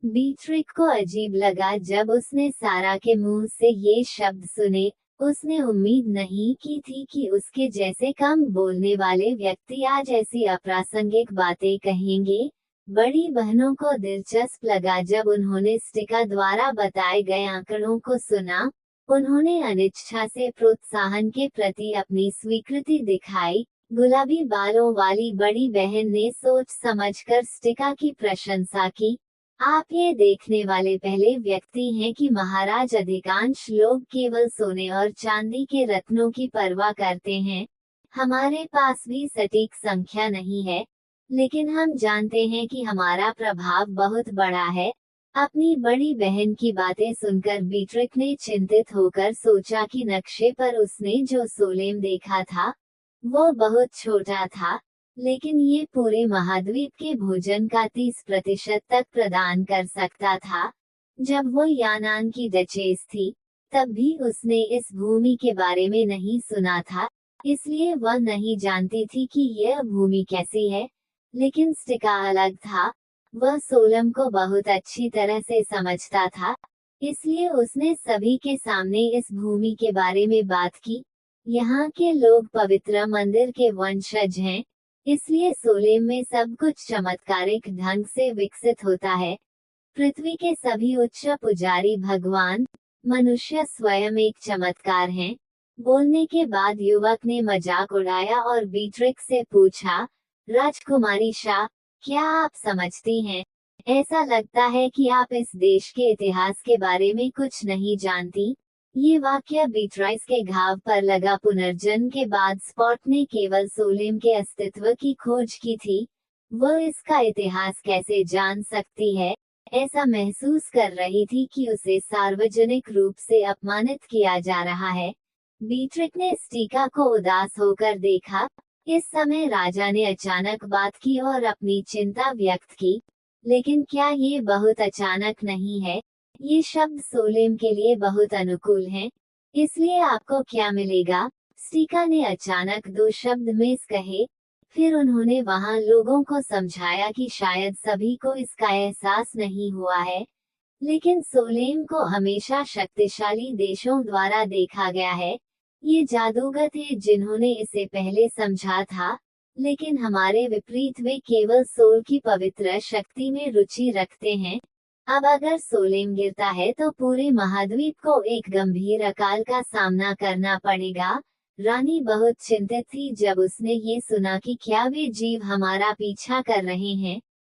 बीट्रिक को अजीब लगा जब उसने सारा के मुंह से ये शब्द सुने। उसने उम्मीद नहीं की थी कि उसके जैसे कम बोलने वाले व्यक्ति आज ऐसी अप्रासंगिक बातें कहेंगे। बड़ी बहनों को दिलचस्प लगा जब उन्होंने स्टिका द्वारा बताए गए आंकड़ों को सुना। उन्होंने अनिच्छा से प्रोत्साहन के प्रति अपनी स्वीकृति दिखाई। गुलाबी बालों वाली बड़ी बहन ने सोच समझकर स्टिका की प्रशंसा की। आप ये देखने वाले पहले व्यक्ति हैं कि महाराज अधिकांश लोग केवल सोने और चांदी के रत्नों की परवाह करते हैं। हमारे पास भी सटीक संख्या नहीं है, लेकिन हम जानते हैं कि हमारा प्रभाव बहुत बड़ा है। अपनी बड़ी बहन की बातें सुनकर बीट्रिक ने चिंतित होकर सोचा कि नक्शे पर उसने जो सोलेम देखा था वो बहुत छोटा था, लेकिन ये पूरे महाद्वीप के भोजन का 30% तक प्रदान कर सकता था। जब वो यानान की डचेस थी, तब भी उसने इस भूमि के बारे में नहीं सुना था, इसलिए वह नहीं जानती थी कि यह भूमि कैसी है। लेकिन स्टिका अलग था। वह सोलम को बहुत अच्छी तरह से समझता था, इसलिए उसने सभी के सामने इस भूमि के बारे में बात की। यहाँ के लोग पवित्र मंदिर के वंशज हैं, इसलिए सोलेम में सब कुछ चमत्कारिक ढंग से विकसित होता है। पृथ्वी के सभी उच्च पुजारी भगवान, मनुष्य स्वयं एक चमत्कार हैं। बोलने के बाद युवक ने मजाक उड़ाया और बीट्रिक से पूछा, राजकुमारी शाह, क्या आप समझती हैं? ऐसा लगता है कि आप इस देश के इतिहास के बारे में कुछ नहीं जानती। ये वाक्य बीट्राइस के घाव पर लगा। पुनर्जन्म के बाद स्पॉट ने केवल सोलेम के अस्तित्व की खोज की थी। वह इसका इतिहास कैसे जान सकती है? ऐसा महसूस कर रही थी कि उसे सार्वजनिक रूप से अपमानित किया जा रहा है। बीट्रिक ने स्टिका को उदास होकर देखा। इस समय राजा ने अचानक बात की और अपनी चिंता व्यक्त की। लेकिन क्या ये बहुत अचानक नहीं है? ये शब्द सोलेम के लिए बहुत अनुकूल हैं, इसलिए आपको क्या मिलेगा? स्टिका ने अचानक दो शब्द मिस कहे। फिर उन्होंने वहां लोगों को समझाया कि शायद सभी को इसका एहसास नहीं हुआ है, लेकिन सोलेम को हमेशा शक्तिशाली देशों द्वारा देखा गया है। ये जादूगर थे जिन्होंने इसे पहले समझा था, लेकिन हमारे विपरीत वे केवल सोल की पवित्र शक्ति में रुचि रखते हैं। अब अगर सोलेम गिरता है तो पूरे महाद्वीप को एक गंभीर अकाल का सामना करना पड़ेगा। रानी बहुत चिंतित थी जब उसने ये सुना कि क्या वे जीव हमारा पीछा कर रहे हैं।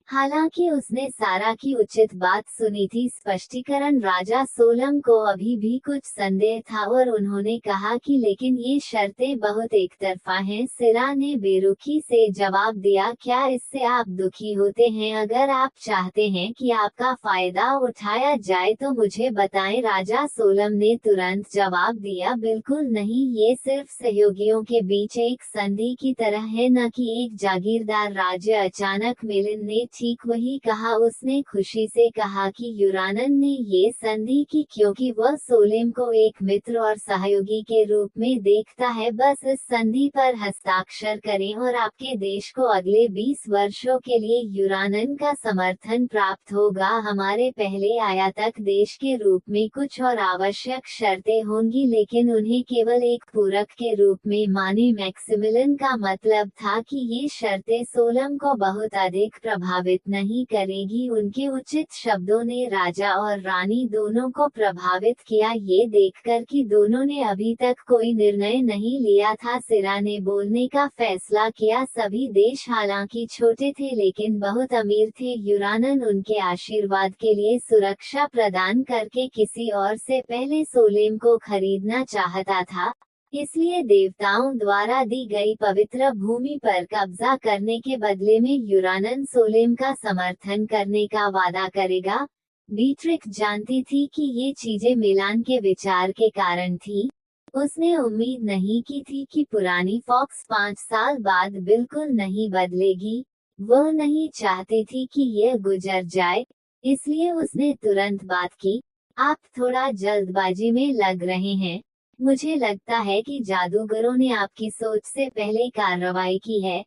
हालांकि उसने सारा की उचित बात सुनी थी। स्पष्टीकरण राजा सोलम को अभी भी कुछ संदेह था और उन्होंने कहा कि लेकिन ये शर्तें बहुत एकतरफा हैं। सिरा ने बेरुखी से जवाब दिया, क्या इससे आप दुखी होते हैं? अगर आप चाहते हैं कि आपका फायदा उठाया जाए तो मुझे बताएं। राजा सोलम ने तुरंत जवाब दिया, बिल्कुल नहीं, ये सिर्फ सहयोगियों के बीच एक संधि की तरह है, न कि एक जागीरदार राज्य। अचानक मिलिन ने ठीक वही कहा। उसने खुशी से कहा कि यूरानन ने ये संधि की क्योंकि वह सोलेम को एक मित्र और सहयोगी के रूप में देखता है। बस इस संधि पर हस्ताक्षर करें और आपके देश को अगले 20 वर्षों के लिए यूरानन का समर्थन प्राप्त होगा। हमारे पहले आयातक देश के रूप में कुछ और आवश्यक शर्तें होंगी, लेकिन उन्हें केवल एक पूरक के रूप में माने। मैक्सिमिलियन का मतलब था कि ये शर्तें सोलम को बहुत अधिक प्रभावित नहीं करेगी। उनके उचित शब्दों ने राजा और रानी दोनों को प्रभावित किया। ये देखकर कि दोनों ने अभी तक कोई निर्णय नहीं लिया था, सिरा ने बोलने का फैसला किया। सभी देश हालांकि छोटे थे लेकिन बहुत अमीर थे। यूरानन उनके आशीर्वाद के लिए सुरक्षा प्रदान करके किसी और से पहले सोलेम को खरीदना चाहता था, इसलिए देवताओं द्वारा दी गई पवित्र भूमि पर कब्जा करने के बदले में यूरानन सोलेम का समर्थन करने का वादा करेगा। बीट्रिक जानती थी कि ये चीजें मिलान के विचार के कारण थी। उसने उम्मीद नहीं की थी कि पुरानी फॉक्स 5 साल बाद बिल्कुल नहीं बदलेगी। वह नहीं चाहती थी कि यह गुजर जाए, इसलिए उसने तुरंत बात की, आप थोड़ा जल्दबाजी में लग रहे हैं। मुझे लगता है कि जादूगरों ने आपकी सोच से पहले कार्रवाई की है।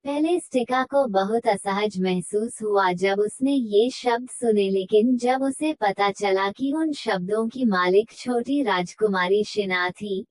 पहले स्टिका को बहुत असहज महसूस हुआ जब उसने ये शब्द सुने, लेकिन जब उसे पता चला कि उन शब्दों की मालिक छोटी राजकुमारी शिना थी,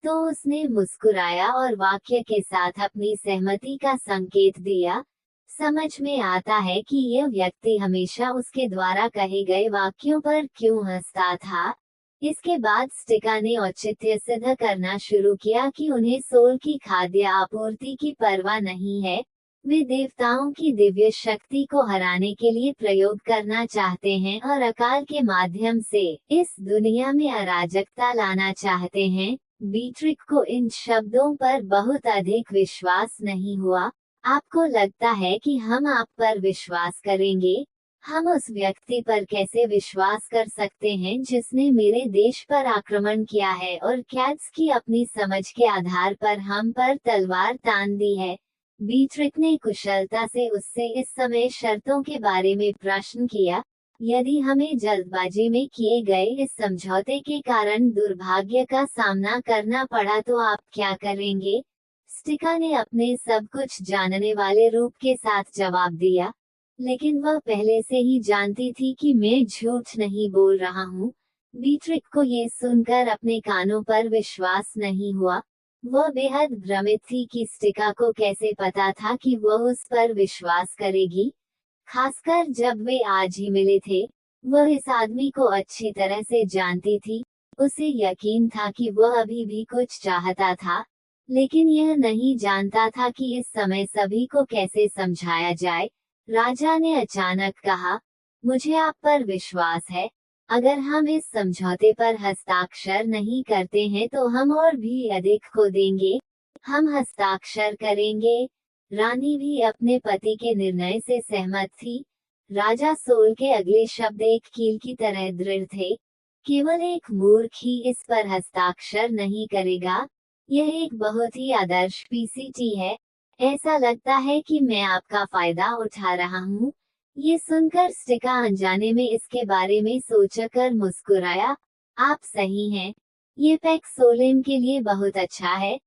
तो उसने मुस्कुराया और वाक्य के साथ अपनी सहमति का संकेत दिया। समझ में आता है कि यह व्यक्ति हमेशा उसके द्वारा कहे गए वाक्यों पर क्यों हंसता था। इसके बाद स्टिका ने औचित्य सिद्ध करना शुरू किया कि उन्हें सोल की खाद्य आपूर्ति की परवाह नहीं है। वे देवताओं की दिव्य शक्ति को हराने के लिए प्रयोग करना चाहते हैं और अकाल के माध्यम से इस दुनिया में अराजकता लाना चाहते हैं। बीट्रिक को इन शब्दों पर बहुत अधिक विश्वास नहीं हुआ। आपको लगता है कि हम आप पर विश्वास करेंगे? हम उस व्यक्ति पर कैसे विश्वास कर सकते हैं जिसने मेरे देश पर आक्रमण किया है और कैट्स की अपनी समझ के आधार पर हम पर तलवार तान दी है। बीट्रिक ने कुशलता से उससे इस समय शर्तों के बारे में प्रश्न किया। यदि हमें जल्दबाजी में किए गए इस समझौते के कारण दुर्भाग्य का सामना करना पड़ा तो आप क्या करेंगे? स्टिका ने अपने सब कुछ जानने वाले रूप के साथ जवाब दिया, लेकिन वह पहले से ही जानती थी कि मैं झूठ नहीं बोल रहा हूँ। बीट्रिक को ये सुनकर अपने कानों पर विश्वास नहीं हुआ। वह बेहद भ्रमित थी कि स्टिका को कैसे पता था कि वह उस पर विश्वास करेगी, खासकर जब वे आज ही मिले थे। वह इस आदमी को अच्छी तरह से जानती थी। उसे यकीन था कि वह अभी भी कुछ चाहता था, लेकिन यह नहीं जानता था कि इस समय सभी को कैसे समझाया जाए। राजा ने अचानक कहा, मुझे आप पर विश्वास है। अगर हम इस समझौते पर हस्ताक्षर नहीं करते हैं तो हम और भी अधिक खो देंगे। हम हस्ताक्षर करेंगे। रानी भी अपने पति के निर्णय से सहमत थी। राजा सोल के अगले शब्द एक कील की तरह दृढ़ थे। केवल एक मूर्ख ही इस पर हस्ताक्षर नहीं करेगा। यह एक बहुत ही आदर्श पीसीटी है। ऐसा लगता है कि मैं आपका फायदा उठा रहा हूँ। ये सुनकर स्टिका अनजाने में इसके बारे में सोचकर मुस्कुराया। आप सही हैं। ये पैक सोलेम के लिए बहुत अच्छा है।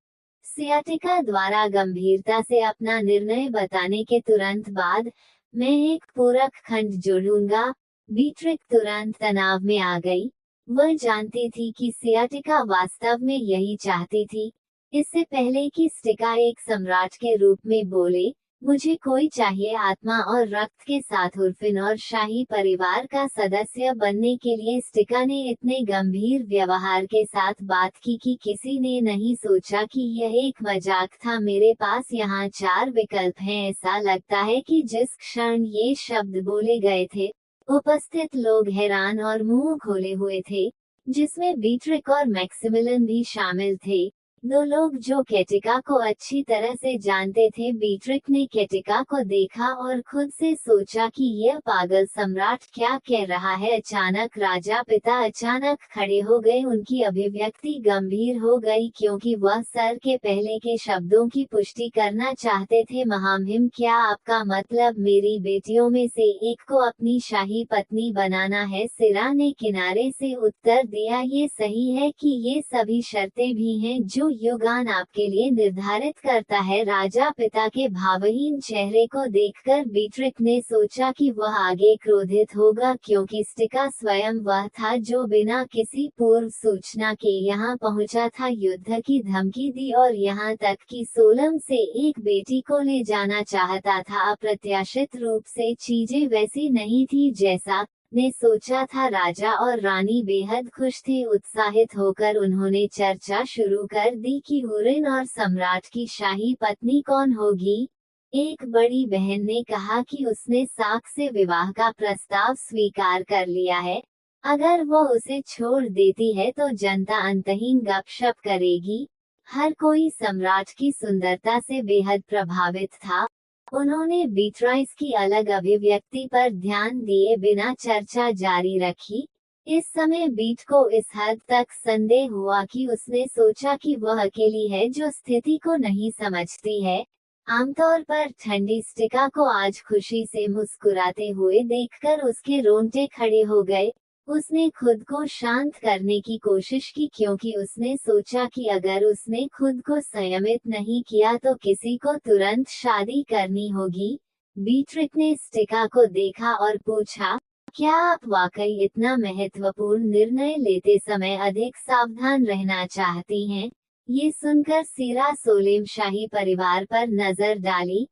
सियाटिका द्वारा गंभीरता से अपना निर्णय बताने के तुरंत बाद, मैं एक पूरक खंड जोड़ूंगा। बीट्रिक तुरंत तनाव में आ गई। वह जानती थी कि सियाटिका वास्तव में यही चाहती थी। इससे पहले कि स्टिका एक सम्राट के रूप में बोले, मुझे कोई चाहिए आत्मा और रक्त के साथ उर्फिन और शाही परिवार का सदस्य बनने के लिए। स्टिका ने इतने गंभीर व्यवहार के साथ बात की कि किसी ने नहीं सोचा कि यह एक मजाक था। मेरे पास यहाँ 4 विकल्प हैं। ऐसा लगता है कि जिस क्षण ये शब्द बोले गए थे, उपस्थित लोग हैरान और मुंह खोले हुए थे, जिसमें बीट्रिक और मैक्सिमिलियन भी शामिल थे, 2 लोग जो केटिका को अच्छी तरह से जानते थे। बीट्रिक ने केटिका को देखा और खुद से सोचा कि यह पागल सम्राट क्या कह रहा है। अचानक राजा पिता अचानक खड़े हो गए। उनकी अभिव्यक्ति गंभीर हो गई क्योंकि वह सर के पहले के शब्दों की पुष्टि करना चाहते थे। महामहिम, क्या आपका मतलब मेरी बेटियों में से एक को अपनी शाही पत्नी बनाना है? सिरा ने किनारे से उत्तर दिया, ये सही है कि ये सभी शर्तें भी हैं जो युगान आपके लिए निर्धारित करता है। राजा पिता के भावहीन चेहरे को देखकर बीट्रिक ने सोचा कि वह आगे क्रोधित होगा, क्योंकि स्टिका स्वयं वह था जो बिना किसी पूर्व सूचना के यहाँ पहुँचा था, युद्ध की धमकी दी और यहाँ तक कि सोलम से एक बेटी को ले जाना चाहता था। अप्रत्याशित रूप से चीजें वैसी नहीं थी जैसा ने सोचा था। राजा और रानी बेहद खुश थे। उत्साहित होकर उन्होंने चर्चा शुरू कर दी कि हुरिन और सम्राट की शाही पत्नी कौन होगी। एक बड़ी बहन ने कहा कि उसने साक से विवाह का प्रस्ताव स्वीकार कर लिया है। अगर वो उसे छोड़ देती है तो जनता अंतहीन गपशप करेगी। हर कोई सम्राट की सुंदरता से बेहद प्रभावित था। उन्होंने बीट्राइस की अलग अभिव्यक्ति पर ध्यान दिए बिना चर्चा जारी रखी। इस समय बीट को इस हद तक संदेह हुआ कि उसने सोचा कि वह अकेली है जो स्थिति को नहीं समझती है। आमतौर पर ठंडी स्टिका को आज खुशी से मुस्कुराते हुए देखकर उसके रोंगटे खड़े हो गए। उसने खुद को शांत करने की कोशिश की क्योंकि उसने सोचा कि अगर उसने खुद को संयमित नहीं किया तो किसी को तुरंत शादी करनी होगी। बीट्रिक ने स्टिका को देखा और पूछा, क्या आप वाकई इतना महत्वपूर्ण निर्णय लेते समय अधिक सावधान रहना चाहती हैं? ये सुनकर सीरा सोलेम शाही परिवार पर नजर डाली।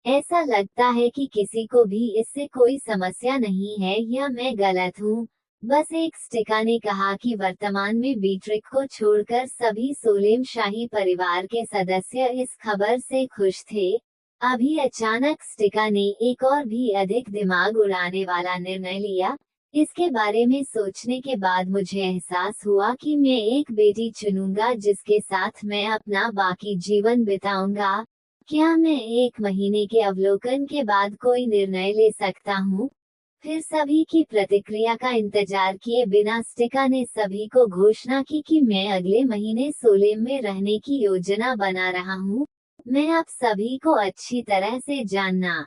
ऐसा लगता है कि किसी को भी इससे कोई समस्या नहीं है या मैं गलत हूँ। बस एक स्टिका ने कहा कि वर्तमान में बीट्रिक को छोड़कर सभी सोलेम शाही परिवार के सदस्य इस खबर से खुश थे। अभी अचानक स्टिका ने एक और भी अधिक दिमाग उड़ाने वाला निर्णय लिया। इसके बारे में सोचने के बाद मुझे एहसास हुआ कि मैं एक बेटी चुनूंगा जिसके साथ मैं अपना बाकी जीवन बिताऊंगा। क्या मैं 1 महीने के अवलोकन के बाद कोई निर्णय ले सकता हूँ? फिर सभी की प्रतिक्रिया का इंतजार किए बिना स्टिका ने सभी को घोषणा की कि मैं अगले महीने सोलेम में रहने की योजना बना रहा हूँ। मैं आप सभी को अच्छी तरह से जानना